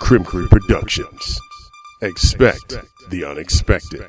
Krim Productions. Expect the unexpected.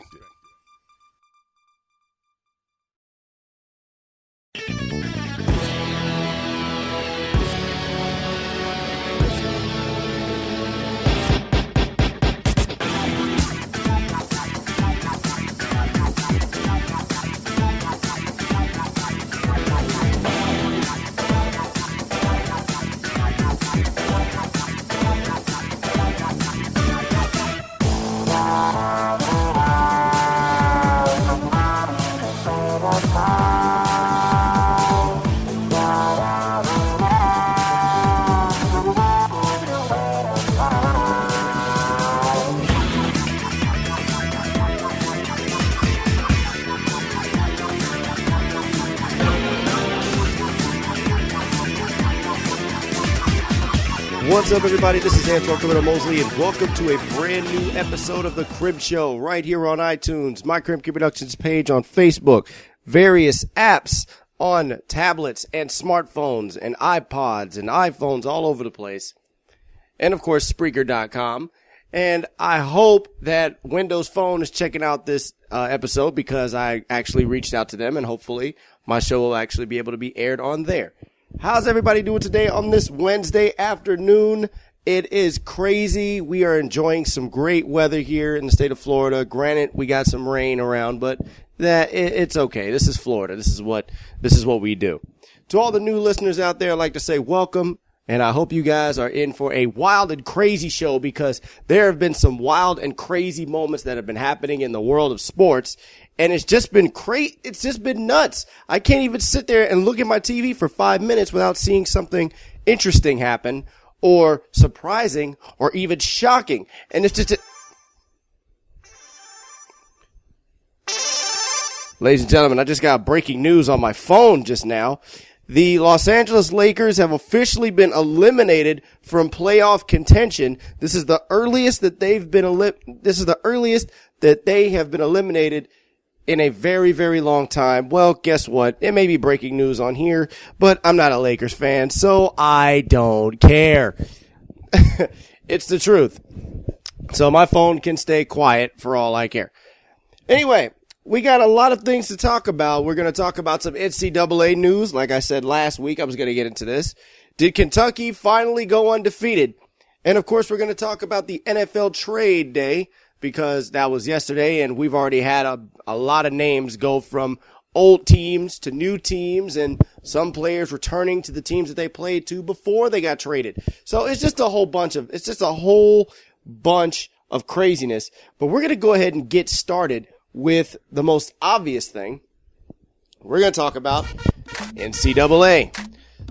What's up, everybody? This is Antoine Mosley, and welcome to a brand new episode of the Krim Show right here on iTunes, my Krim Productions page on Facebook, various apps on tablets and smartphones and iPods and iPhones all over the place, and of course Spreaker.com. And I hope that Windows Phone is checking out this episode because I actually reached out to them, and hopefully my show will actually be able to be aired on there. How's everybody doing today on this Wednesday afternoon? It is crazy. We are enjoying some great weather here in the state of Florida. Granted, we got some rain around, but it's okay. This is Florida. This is what we do. To all the new listeners out there, I'd like to say welcome, and I hope you guys are in for a wild and crazy show because there have been some wild and crazy moments that have been happening in the world of sports. And it's just been crazy. It's just been nuts. I can't even sit there and look at my TV for 5 minutes without seeing something interesting happen or surprising or even shocking. And it's just Ladies and gentlemen, I just got breaking news on my phone just now. The Los Angeles Lakers have officially been eliminated from playoff contention. This is the earliest that they have been eliminated in a very, very long time. Well, guess what? It may be breaking news on here, but I'm not a Lakers fan, so I don't care. It's the truth. So my phone can stay quiet for all I care. Anyway, we got a lot of things to talk about. We're going to talk about some NCAA news. Like I said last week, I was going to get into this. Did Kentucky finally go undefeated? And of course, we're going to talk about the NFL trade day, because that was yesterday, and we've already had a lot of names go from old teams to new teams, and some players returning to the teams that they played to before they got traded. So it's just a whole bunch of craziness. But we're going to go ahead and get started with the most obvious thing. We're going to talk about NCAA.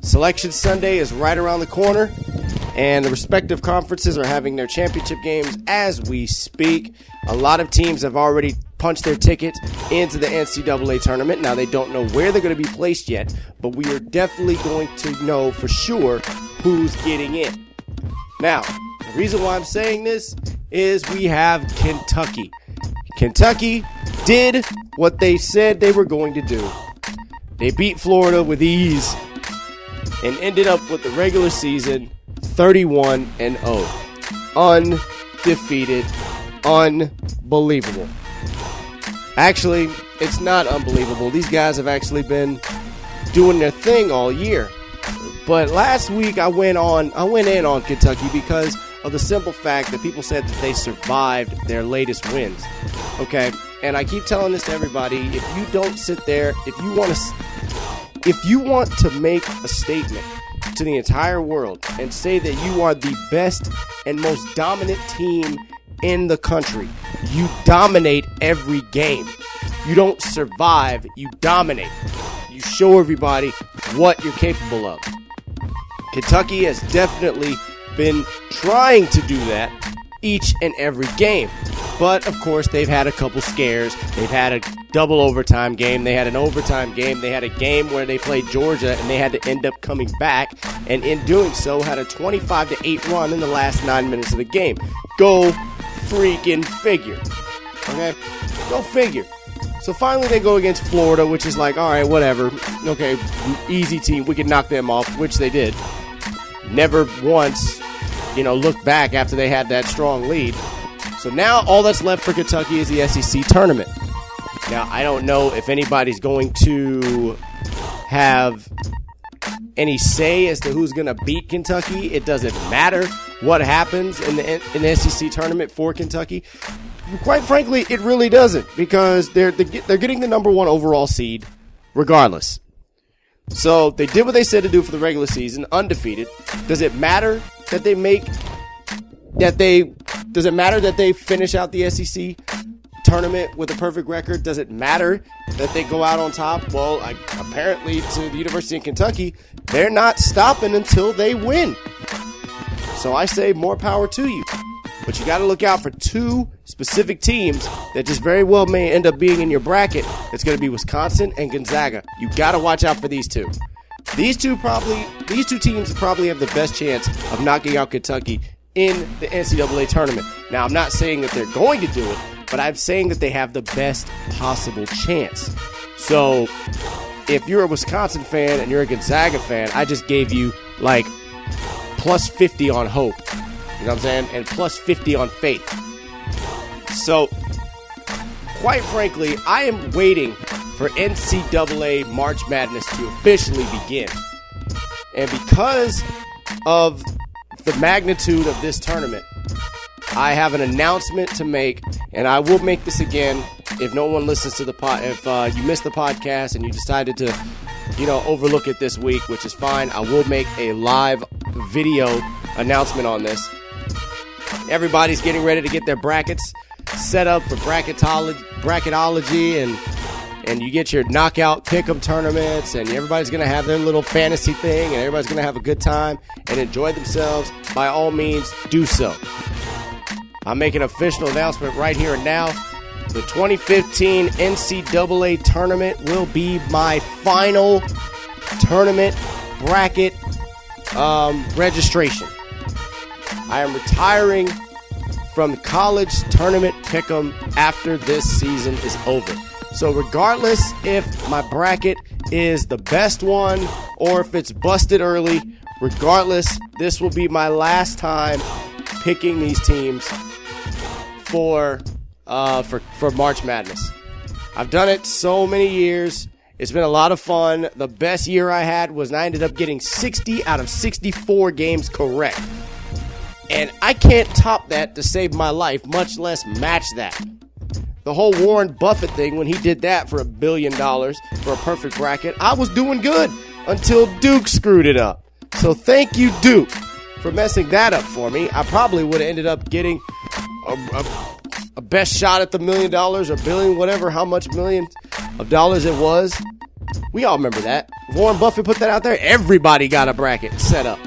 Selection Sunday is right around the corner, and the respective conferences are having their championship games as we speak. A lot of teams have already punched their tickets into the NCAA tournament. Now, they don't know where they're going to be placed yet, but we are definitely going to know for sure who's getting in. Now, the reason why I'm saying this is we have Kentucky. Kentucky did what they said they were going to do. They beat Florida with ease and ended up with the regular season 31-0. Undefeated. Unbelievable. Actually, it's not unbelievable. These guys have actually been doing their thing all year. But last week I went in on Kentucky because of the simple fact that people said that they survived their latest wins. Okay? And I keep telling this to everybody, if you don't sit there, if you want to make a statement to the entire world and say that you are the best and most dominant team in the country, you dominate every game. You don't survive, you dominate. You show everybody what you're capable of. Kentucky has definitely been trying to do that each and every game. But, of course, they've had a couple scares. They've had a double overtime game. They had an overtime game. They had a game where they played Georgia, and they had to end up coming back. And in doing so, had a 25-8 run in the last 9 minutes of the game. Go freaking figure. Okay? Go figure. So finally they go against Florida, which is like, all right, whatever. Okay, easy team. We can knock them off, which they did. Never once look back after they had that strong lead. So now all that's left for Kentucky is the SEC tournament. Now, I don't know if anybody's going to have any say as to who's going to beat Kentucky. It doesn't matter what happens in the SEC tournament for Kentucky. Quite frankly, it really doesn't, because they're getting the number 1 overall seed regardless. So they did what they said to do for the regular season, undefeated. Does it matter that does it matter that they finish out the SEC tournament with a perfect record? Does it matter that they go out on top? Well, apparently to the University of Kentucky, they're not stopping until they win. So I say more power to you. But you got to look out for 2 specific teams that just very well may end up being in your bracket. It's going to be Wisconsin and Gonzaga. You got to watch out for these 2. These two teams probably have the best chance of knocking out Kentucky in the NCAA tournament. Now, I'm not saying that they're going to do it, but I'm saying that they have the best possible chance. So if you're a Wisconsin fan and you're a Gonzaga fan, I just gave you like plus 50 on hope. You know what I'm saying? And plus 50 on faith. So, quite frankly, I am waiting for NCAA March Madness to officially begin. And because of the magnitude of this tournament, I have an announcement to make, and I will make this again if no one listens to the if you missed the podcast and you decided to, overlook it this week, which is fine. I will make a live video announcement on this. Everybody's getting ready to get their brackets set up for bracketology, and you get your knockout pick'em tournaments, and everybody's going to have their little fantasy thing, and everybody's going to have a good time and enjoy themselves. By all means, do so. I'm making an official announcement right here and now. The 2015 NCAA tournament will be my final tournament bracket registration. I am retiring from college tournament pick'em after this season is over. So regardless if my bracket is the best one or if it's busted early, regardless, this will be my last time picking these teams for March Madness. I've done it so many years. It's been a lot of fun. The best year I had was I ended up getting 60 out of 64 games correct. And I can't top that to save my life, much less match that. The whole Warren Buffett thing, when he did that for $1 billion for a perfect bracket, I was doing good until Duke screwed it up. So thank you, Duke, for messing that up for me. I probably would have ended up getting a best shot at the $1 million or billion, whatever, how much millions of dollars it was. We all remember that. Warren Buffett put that out there. Everybody got a bracket set up.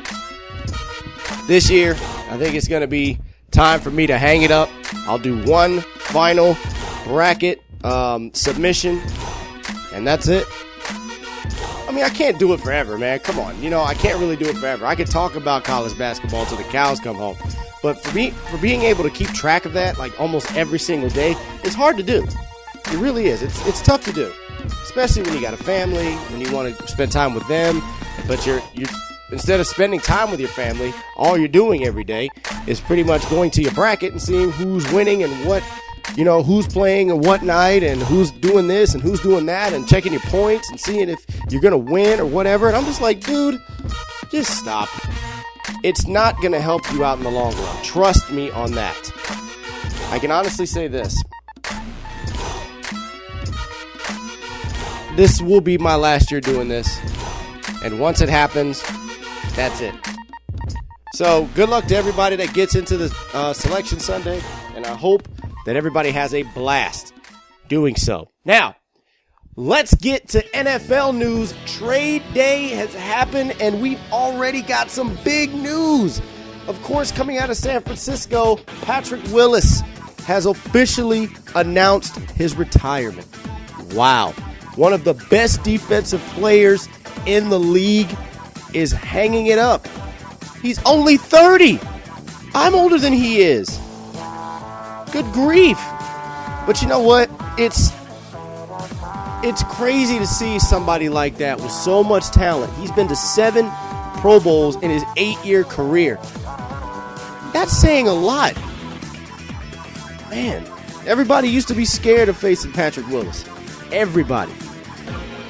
This year, I think it's going to be time for me to hang it up. I'll do one final bracket submission, and that's it. I mean, I can't do it forever, man. Come on. I can't really do it forever. I could talk about college basketball till the cows come home. But for being able to keep track of that, like almost every single day, it's hard to do. It really is. It's tough to do, especially when you got a family, when you want to spend time with them, but you're instead of spending time with your family, all you're doing every day is pretty much going to your bracket and seeing who's winning and what, who's playing and what night and who's doing this and who's doing that and checking your points and seeing if you're going to win or whatever. And I'm just like, dude, just stop. It's not going to help you out in the long run. Trust me on that. I can honestly say this. This will be my last year doing this. And once it happens, that's it. So good luck to everybody that gets into the Selection Sunday. And I hope that everybody has a blast doing so. Now, let's get to NFL news. Trade day has happened, and we've already got some big news. Of course, coming out of San Francisco, Patrick Willis has officially announced his retirement. Wow. One of the best defensive players in the league is hanging it up. He's only 30. I'm older than he is. Good grief. But you know what? It's crazy to see somebody like that with so much talent. He's been to 7 Pro Bowls in his 8-year career. That's saying a lot. Man, everybody used to be scared of facing Patrick Willis. Everybody.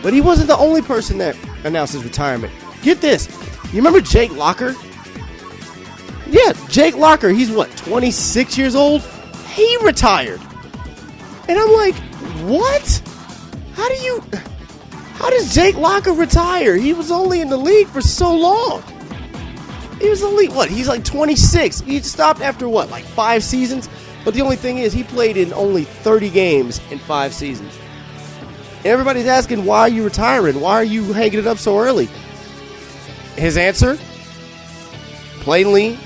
But he wasn't the only person that announced his retirement. Get this. You remember Jake Locker? Yeah, Jake Locker. He's what, 26 years old? He retired. And I'm like, what? How does Jake Locker retire? He was only in the league for so long. He was only, he's like 26. He stopped after like 5 seasons? But the only thing is, he played in only 30 games in 5 seasons. And everybody's asking, why are you retiring? Why are you hanging it up so early? His answer? Plainly,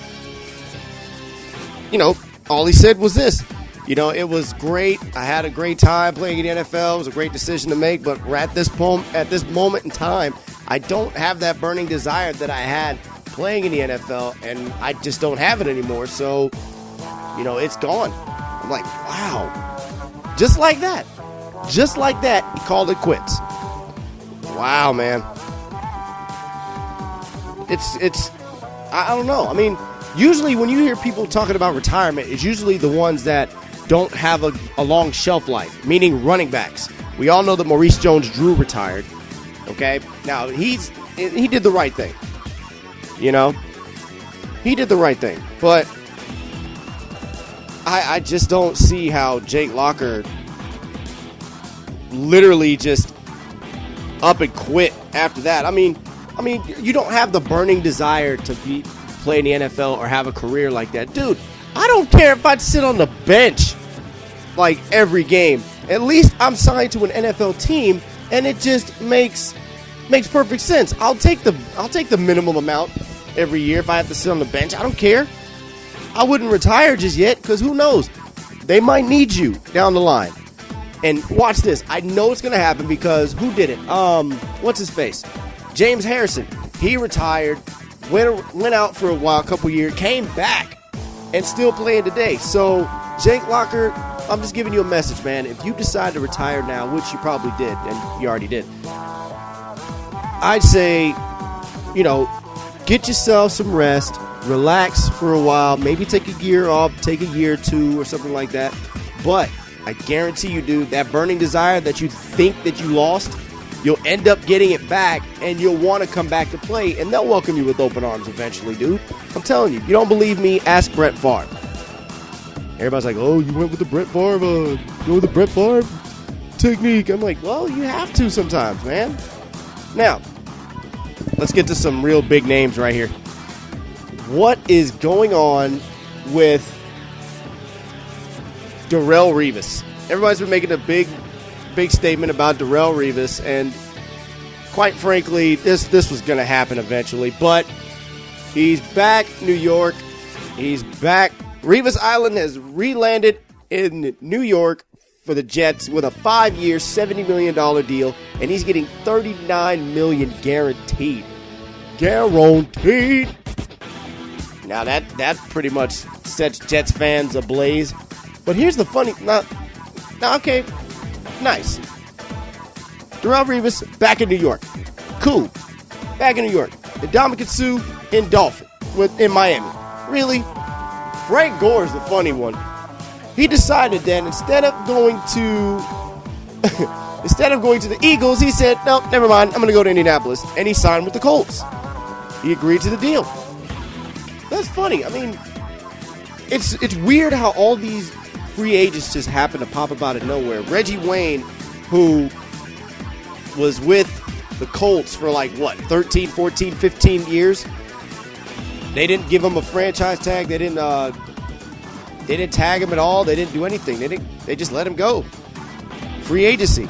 all he said was this. It was great. I had a great time playing in the NFL. It was a great decision to make. But at this moment in time, I don't have that burning desire that I had playing in the NFL. And I just don't have it anymore. So, it's gone. I'm like, wow. Just like that. Just like that, he called it quits. Wow, man. I don't know. I mean, usually when you hear people talking about retirement, it's usually the ones that don't have a long shelf life, meaning running backs. We all know that Maurice Jones-Drew retired. Okay? Now, he did the right thing. He did the right thing. But I just don't see how Jake Locker literally just up and quit after that. I mean, you don't have the burning desire to play in the NFL or have a career like that. Dude, I don't care if I'd sit on the bench like every game. At least I'm signed to an NFL team, and it just makes perfect sense. I'll take the minimum amount every year if I have to sit on the bench. I don't care. I wouldn't retire just yet, because who knows? They might need you down the line. And watch this. I know it's going to happen because who did it? What's his face? James Harrison. He retired, went out for a couple years, came back, and still playing today. So, Jake Locker, I'm just giving you a message, man. If you decide to retire now, which you probably did, and you already did, I'd say, get yourself some rest, relax for a while, maybe take a year off, take a year or two or something like that. But I guarantee you, dude, that burning desire that you think that you lost, you'll end up getting it back, and you'll want to come back to play, and they'll welcome you with open arms eventually, dude. I'm telling you. You don't believe me? Ask Brett Favre. Everybody's like, oh, you went with the Brett Favre, technique. I'm like, well, you have to sometimes, man. Now, let's get to some real big names right here. What is going on with Darrelle Revis? Everybody's been making a big statement about Darrelle Revis, and quite frankly, this was going to happen eventually, but he's back, New York. He's back. Revis Island has re-landed in New York for the Jets with a 5-year, $70 million deal, and he's getting $39 million guaranteed. Guaranteed. Now that pretty much sets Jets fans ablaze. But here's the funny, okay, nice. Darrelle Revis back in New York. Cool. Back in New York. Ndamukong Suh in Dolphin in Miami. Really? Frank Gore's the funny one. He decided that instead of going to the Eagles, he said, no, never mind, I'm going to go to Indianapolis. And he signed with the Colts. He agreed to the deal. That's funny. I mean, it's weird how all these free agents just happen to pop up out of nowhere. Reggie Wayne, who was with the Colts for 13, 14, 15 years. They didn't give him a franchise tag. They didn't tag him at all. They didn't do anything. They just let him go. Free agency.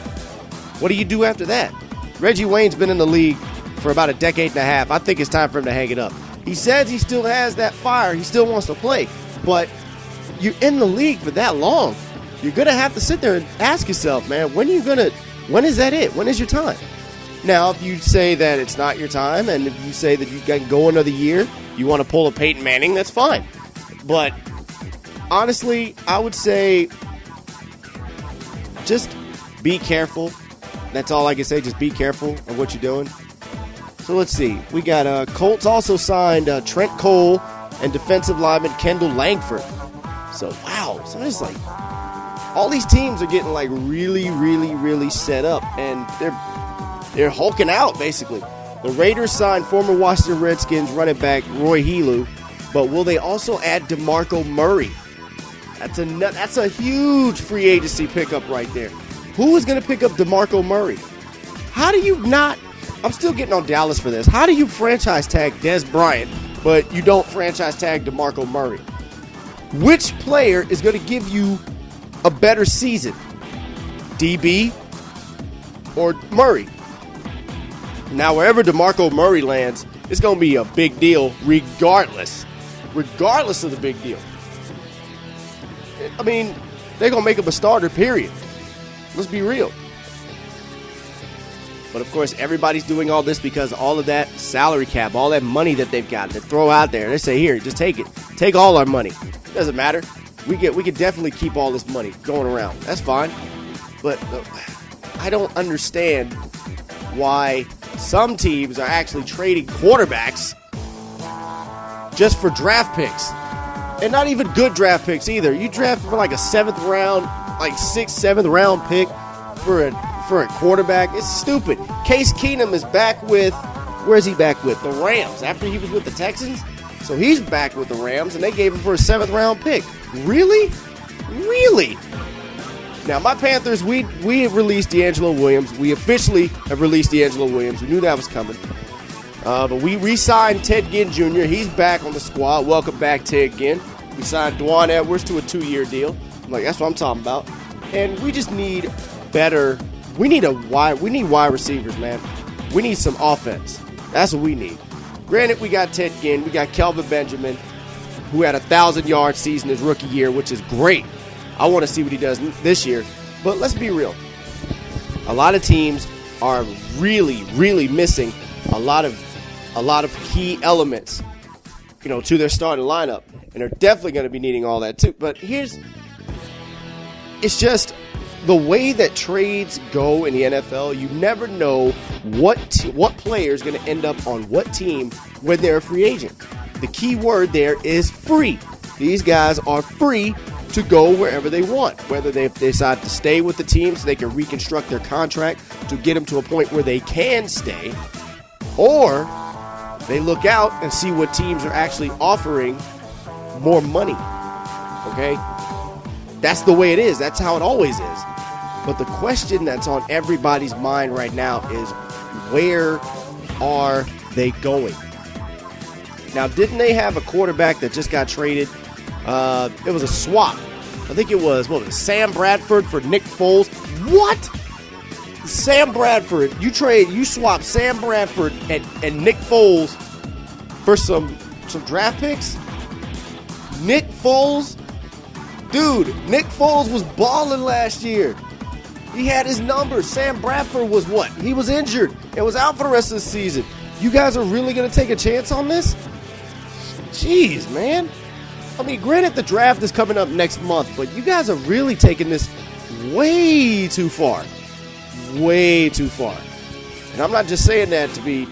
What do you do after that? Reggie Wayne's been in the league for about a decade and a half. I think it's time for him to hang it up. He says he still has that fire. He still wants to play. But you're in the league for that long. You're going to have to sit there and ask yourself, man, when is that it? When is your time? Now, if you say that it's not your time, and if you say that you can go another year, you want to pull a Peyton Manning, that's fine. But honestly, I would say just be careful. That's all I can say. Just be careful of what you're doing. So let's see. We got Colts also signed Trent Cole and defensive lineman Kendall Langford. So, wow. So it's like all these teams are getting like really set up, and they're hulking out, basically. The Raiders signed former Washington Redskins running back Roy Helu, but will they also add DeMarco Murray? That's a huge free agency pickup right there. Who is going to pick up DeMarco Murray? How do you not? I'm still getting on Dallas for this. How do you franchise tag Des Bryant, but you don't franchise tag DeMarco Murray? Which player is going to give you a better season? DB or Murray? Now, wherever DeMarco Murray lands, it's going to be a big deal regardless of the big deal. I mean, they're going to make him a starter, period. Let's be real. But, of course, everybody's doing all this because all of that salary cap, all that money that they've got to throw out there. They say, here, just take it. Take all our money. Doesn't matter. We can definitely keep all this money going around. That's fine. But I don't understand why some teams are actually trading quarterbacks just for draft picks. And not even good draft picks either. You draft for like a 7th round, like 6th, 7th round pick for a quarterback. It's stupid. Case Keenum is back with, where's he back with? The Rams, after he was with the Texans. So he's back with the Rams, and they gave him for a 7th round pick. Really? Really? Now, my Panthers, we have released D'Angelo Williams. We officially have released D'Angelo Williams. We knew that was coming. But we re-signed Ted Ginn Jr. He's back on the squad. Welcome back, Ted Ginn. We signed Dwan Edwards to a 2-year deal. I'm like, that's what I'm talking about. And we just need better. We need wide receivers, man. We need some offense. That's what we need. Granted, we got Ted Ginn. We got Kelvin Benjamin, who had a 1,000-yard season his rookie year, which is great. I want to see what he does this year. But let's be real. A lot of teams are really missing a lot of key elements, to their starting lineup. And they're definitely going to be needing all that too. But it's just the way that trades go in the NFL, you never know what player is going to end up on what team when they're a free agent. The key word there is free. These guys are free to go wherever they want, whether they decide to stay with the team so they can reconstruct their contract to get them to a point where they can stay, or they look out and see what teams are actually offering more money. Okay? That's the way it is. That's how it always is. But the question that's on everybody's mind right now is, where are they going? Now, didn't they have a quarterback that just got traded? It was a swap. I think it was Sam Bradford for Nick Foles. What? Sam Bradford. You swap Sam Bradford and Nick Foles for some draft picks? Nick Foles? Dude, Nick Foles was balling last year. He had his numbers. Sam Bradford was what? He was injured and was out for the rest of the season. You guys are really going to take a chance on this? Jeez, man. I mean, granted, the draft is coming up next month, but you guys are really taking this way too far. Way too far. And I'm not just saying that to be,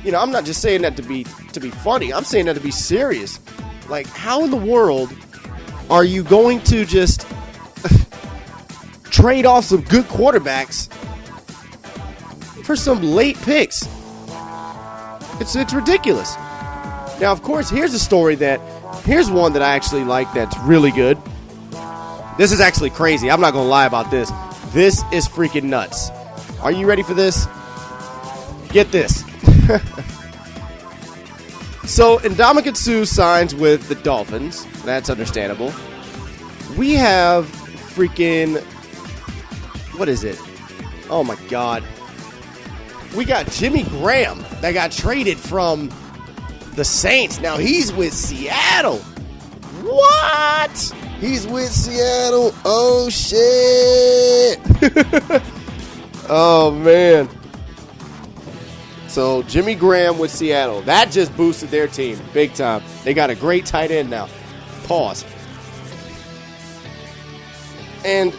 I'm not just saying that to be funny. I'm saying that to be serious. Like, how in the world are you going to just trade off some good quarterbacks for some late picks? It's ridiculous. Now, of course, here's one that I actually like that's really good. This is actually crazy. I'm not going to lie about this. This is freaking nuts. Are you ready for this? Get this. So, Ndamukong Suh signs with the Dolphins. That's understandable. We have freaking... What is it? Oh, my God. We got Jimmy Graham that got traded from the Saints. Now, he's with Seattle. What? He's with Seattle. Oh, shit. Oh, man. So, Jimmy Graham with Seattle. That just boosted their team big time. They got a great tight end now. Pause. And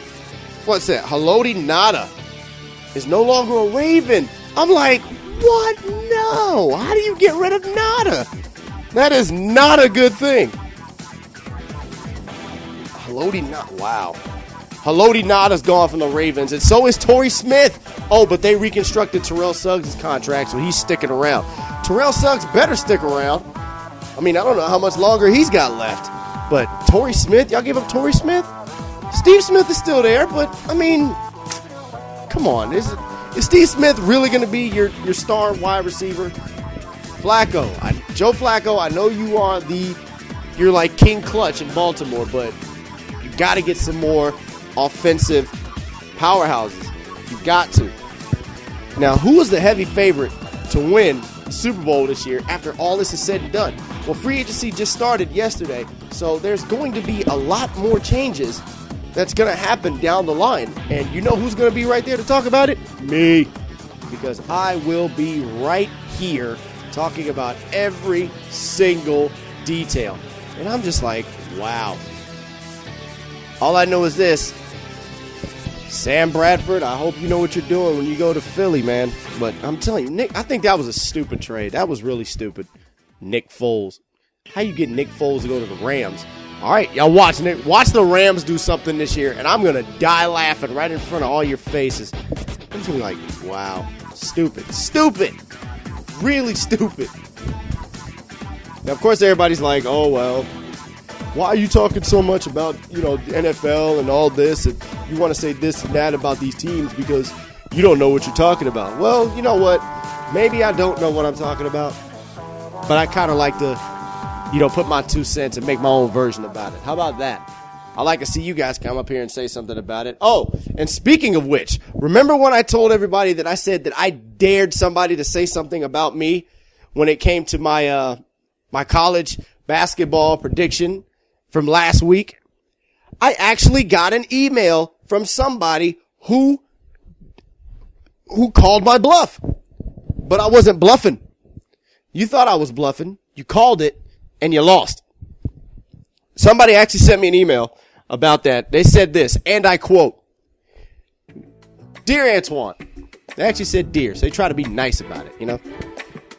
what's that? Haloti Ngata is no longer a Raven. I'm like, what? No. How do you get rid of Ngata? That is not a good thing. Haloti Ngata's gone from the Ravens, and so is Torrey Smith. Oh, but they reconstructed Terrell Suggs' contract, so he's sticking around. Terrell Suggs better stick around. I mean, I don't know how much longer he's got left. But Torrey Smith, y'all give up Torrey Smith? Steve Smith is still there, but, I mean, come on. Is Steve Smith really going to be your star wide receiver? Joe Flacco, I know you're like King Clutch in Baltimore, but you got to get some more offensive powerhouses. You got to. Now, who is the heavy favorite to win the Super Bowl this year after all this is said and done? Well, free agency just started yesterday, so there's going to be a lot more changes that's going to happen down the line. And you know who's going to be right there to talk about it? Me. Because I will be right here talking about every single detail. And I'm just like, wow. All I know is this. Sam Bradford, I hope you know what you're doing when you go to Philly, man. But I'm telling you, Nick, I think that was a stupid trade. That was really stupid. Nick Foles. How you get Nick Foles to go to the Rams? All right, y'all watch the Rams do something this year, and I'm going to die laughing right in front of all your faces. I'm just going to be like, wow, stupid, really stupid. Now, of course, everybody's like, oh, well, why are you talking so much about, the NFL and all this, and you want to say this and that about these teams because you don't know what you're talking about? Well, you know what? Maybe I don't know what I'm talking about, but I kind of like to, put my 2 cents and make my own version about it. How about that? I like to see you guys come up here and say something about it. Oh, and speaking of which, remember when I told everybody that I said that I dared somebody to say something about me when it came to my my college basketball prediction from last week? I actually got an email from somebody who called my bluff. But I wasn't bluffing. You thought I was bluffing. You called it, and you lost. Somebody actually sent me an email about that. They said this, and I quote, "Dear Antoine," they actually said dear, so they try to be nice about it,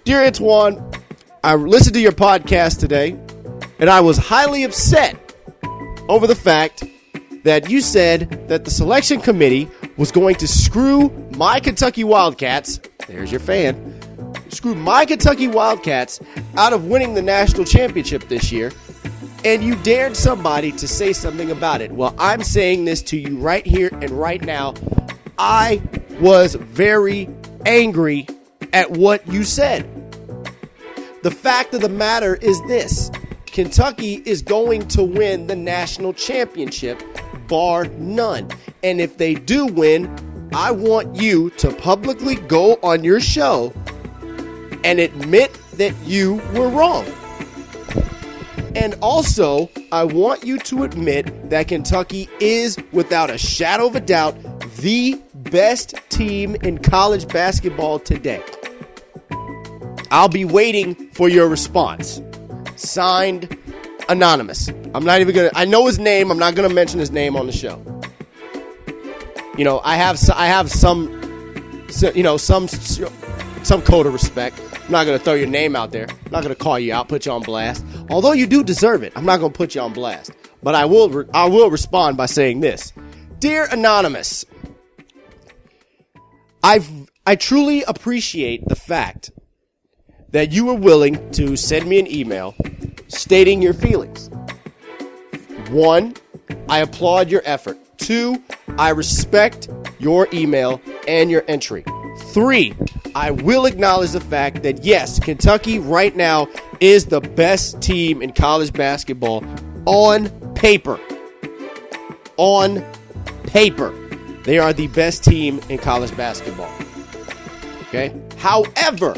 "Dear Antoine, I listened to your podcast today, and I was highly upset over the fact that you said that the selection committee was going to screw my Kentucky Wildcats," there's your fan, "screw my Kentucky Wildcats out of winning the national championship this year, and you dared somebody to say something about it." Well, I'm saying this to you right here and right now. I was very angry at what you said. The fact of the matter is this. Kentucky is going to win the national championship, bar none. And if they do win, I want you to publicly go on your show and admit that you were wrong. And also, I want you to admit that Kentucky is, without a shadow of a doubt, the best team in college basketball today. I'll be waiting for your response. Signed, Anonymous. I'm not even I know his name. I'm not gonna mention his name on the show. I have some code of respect. I'm not gonna throw your name out there. I'm not gonna call you out, put you on blast. Although you do deserve it, I'm not gonna put you on blast. But I will respond by saying this. Dear Anonymous, I truly appreciate the fact that you were willing to send me an email stating your feelings. 1, I applaud your effort. 2, I respect your email and your entry. 3, I will acknowledge the fact that yes, Kentucky right now is the best team in college basketball on paper. On paper. They are the best team in college basketball. Okay? However,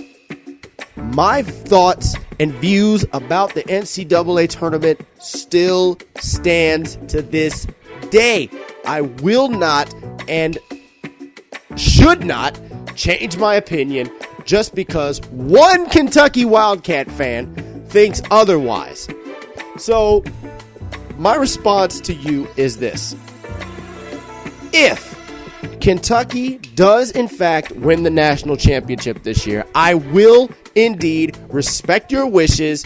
my thoughts and views about the NCAA tournament still stands to this day. I will not and should not change my opinion just because one Kentucky Wildcat fan thinks otherwise. So, my response to you is this. If Kentucky does in fact win the national championship this year, I will indeed respect your wishes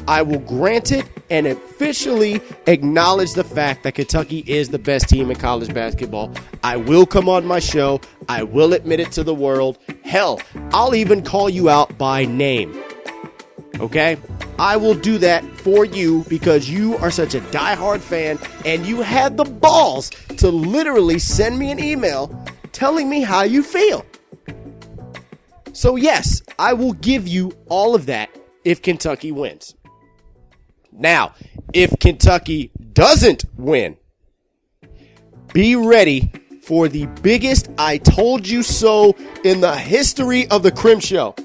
I will grant it and officially acknowledge the fact that Kentucky is the best team in college basketball. I will come on my show. I will admit it to the world. Hell, I'll even call you out by name. Okay? I will do that for you because you are such a diehard fan and you had the balls to literally send me an email telling me how you feel. So yes, I will give you all of that if Kentucky wins. Now, if Kentucky doesn't win, be ready for the biggest I told you so in the history of the Krim Show.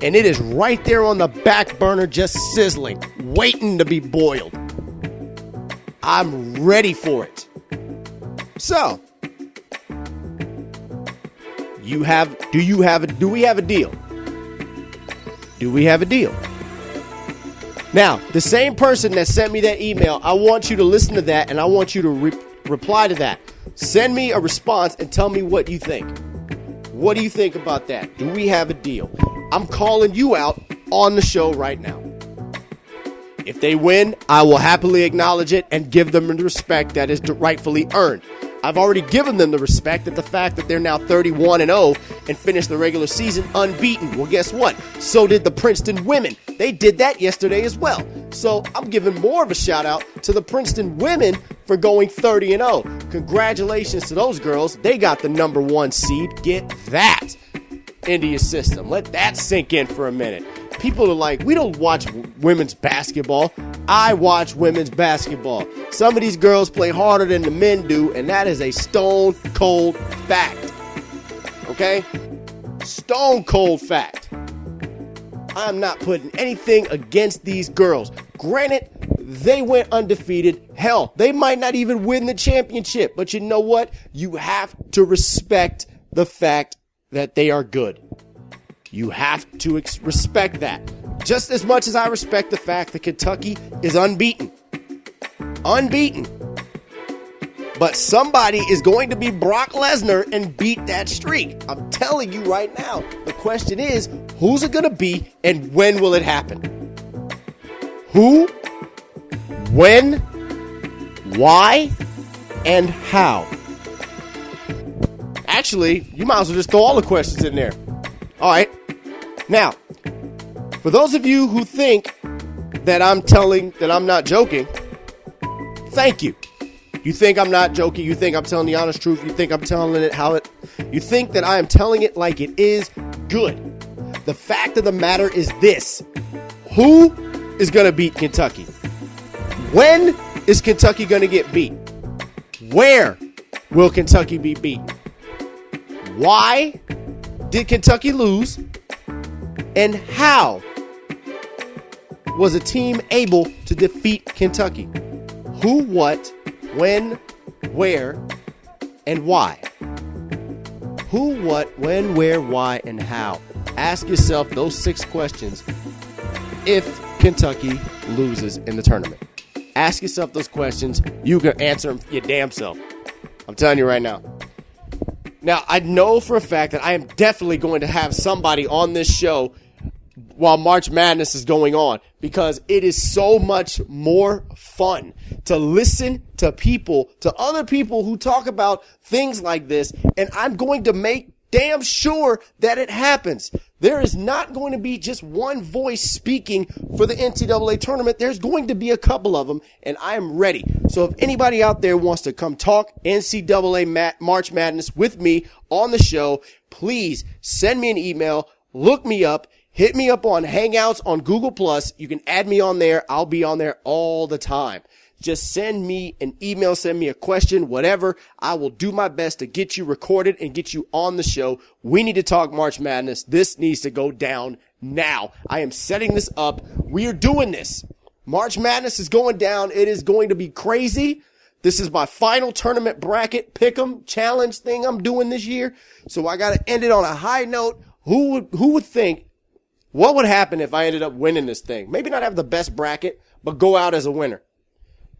And it is right there on the back burner, just sizzling, waiting to be boiled. I'm ready for it. So, do we have a deal? Do we have a deal? Now, the same person that sent me that email, I want you to listen to that and I want you to reply to that. Send me a response and tell me what you think. What do you think about that? Do we have a deal? I'm calling you out on the show right now. If they win, I will happily acknowledge it and give them the respect that is rightfully earned. I've already given them the respect at the fact that they're now 31-0 and finished the regular season unbeaten. Well, guess what? So did the Princeton women. They did that yesterday as well. So I'm giving more of a shout out to the Princeton women for going 30-0. Congratulations to those girls. They got the number 1 seed. Get that into your system. Let that sink in for a minute. People are like, we don't watch women's basketball. I watch women's basketball. Some of these girls play harder than the men do, and that is a stone cold fact. Okay? Stone cold fact. I'm not putting anything against these girls. Granted, they went undefeated. Hell, they might not even win the championship. But you know what? You have to respect the fact that they are good. You have to respect that. Just as much as I respect the fact that Kentucky is unbeaten. Unbeaten. But somebody is going to be Brock Lesnar and beat that streak. I'm telling you right now. The question is, who's it going to be and when will it happen? Who, when, why, and how? Actually, you might as well just throw all the questions in there. All right. Now, for those of you who think that I'm not joking, thank you. You think I'm not joking. You think I'm telling the honest truth. You think I'm telling it you think that I am telling it like it is. Good. The fact of the matter is this. Who is going to beat Kentucky? When is Kentucky going to get beat? Where will Kentucky be beaten? Why did Kentucky lose? And how was a team able to defeat Kentucky? Who, what, when, where, and why? Who, what, when, where, why, and how? Ask yourself those 6 questions if Kentucky loses in the tournament. Ask yourself those questions. You can answer them your damn self. I'm telling you right now. Now, I know for a fact that I am definitely going to have somebody on this show while March Madness is going on because it is so much more fun to listen to other people who talk about things like this, and I'm going to make damn sure that it happens. There is not going to be just one voice speaking for the NCAA tournament. There's going to be a couple of them, and I am ready. So if anybody out there wants to come talk NCAA March Madness with me on the show, please send me an email, look me up, hit me up on Hangouts on Google+. You can add me on there. I'll be on there all the time. Just send me an email, send me a question, whatever. I will do my best to get you recorded and get you on the show. We need to talk March Madness. This needs to go down now. I am setting this up. We are doing this. March Madness is going down. It is going to be crazy. This is my final tournament bracket pick'em challenge thing I'm doing this year. So I got to end it on a high note. Who would think, what would happen if I ended up winning this thing? Maybe not have the best bracket, but go out as a winner.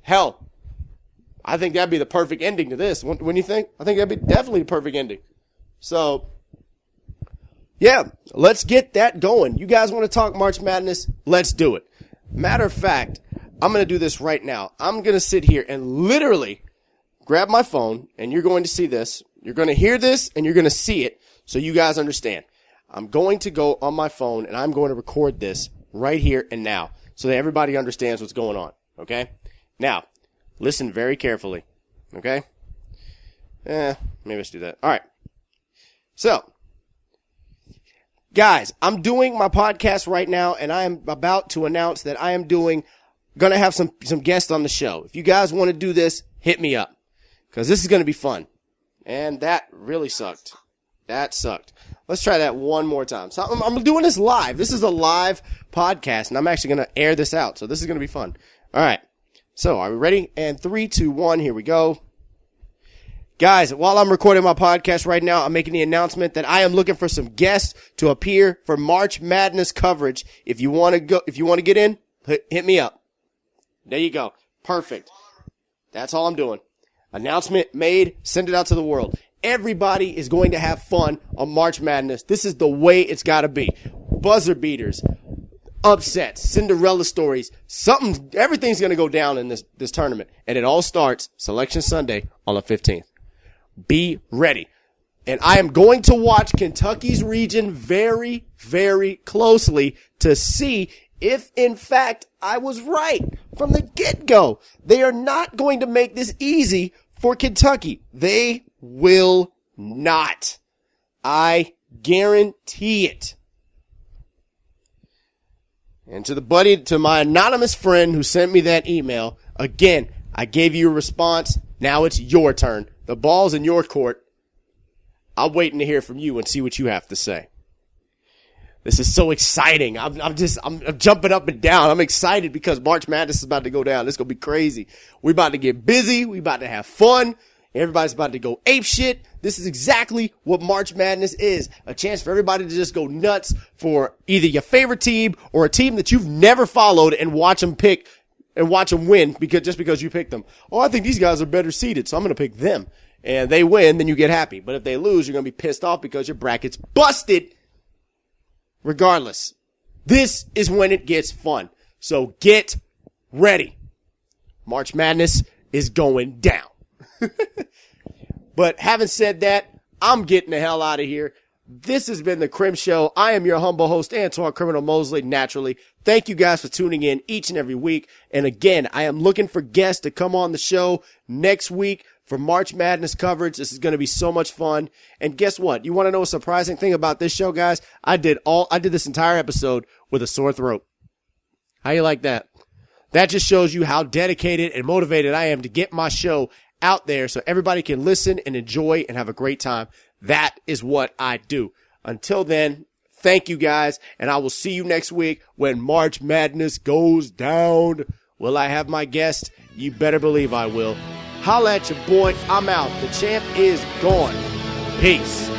Hell, I think that'd be the perfect ending to this. When you think? I think that'd be definitely the perfect ending. So, Yeah, let's get that going. You guys want to talk March Madness? Let's do it. Matter of fact, I'm going to do this right now. I'm going to sit here and literally grab my phone, and you're going to see this. You're going to hear this, and you're going to see it, so you guys understand. I'm going to go on my phone, and I'm going to record this right here and now, so that everybody understands what's going on, okay? Now, listen very carefully, okay? Maybe let's do that. All right. So, guys, I'm doing my podcast right now, and I am about to announce that I am going to have some guests on the show. If you guys want to do this, hit me up, because this is going to be fun. And that really sucked. That sucked. Let's try that one more time. So I'm doing this live. This is a live podcast, and I'm actually going to air this out. So this is going to be fun. All right. So are we ready? And 3, 2, 1, here we go. Guys, while I'm recording my podcast right now, I'm making the announcement that I am looking for some guests to appear for March Madness coverage. If you want to get in, hit me up. There you go. Perfect. That's all I'm doing. Announcement made. Send it out to the world. Everybody is going to have fun on March Madness. This is the way it's got to be. Buzzer beaters, upsets, Cinderella stories, everything's going to go down in this tournament. And it all starts Selection Sunday on the 15th. Be ready. And I am going to watch Kentucky's region very, very closely to see if, in fact, I was right from the get-go. They are not going to make this easy for Kentucky. They will not. I guarantee it. And to my anonymous friend who sent me that email, again, I gave you a response. Now it's your turn. The ball's in your court. I'm waiting to hear from you and see what you have to say. This is so exciting. I'm jumping up and down. I'm excited because March Madness is about to go down. It's going to be crazy. We're about to get busy. We're about to have fun. Everybody's about to go ape shit. This is exactly what March Madness is. A chance for everybody to just go nuts for either your favorite team or a team that you've never followed and watch them pick and watch them win because you picked them. Oh, I think these guys are better seated, so I'm going to pick them. And they win, then you get happy. But if they lose, you're going to be pissed off because your bracket's busted. Regardless, this is when it gets fun. So get ready. March Madness is going down. But having said that, I'm getting the hell out of here. This has been the Krim Show. I am your humble host, Antoine Criminal Mosley, naturally. Thank you guys for tuning in each and every week. And again, I am looking for guests to come on the show next week for March Madness coverage. This is going to be so much fun. And guess what? You want to know a surprising thing about this show, guys? I did this entire episode with a sore throat. How you like that? That just shows you how dedicated and motivated I am to get my show out there so everybody can listen and enjoy and have a great time. That is what I do. Until then, thank you guys, and I will see you next week when March Madness goes down. Will I have my guest? You better believe I will. Holla at your boy. I'm out. The champ is gone. Peace.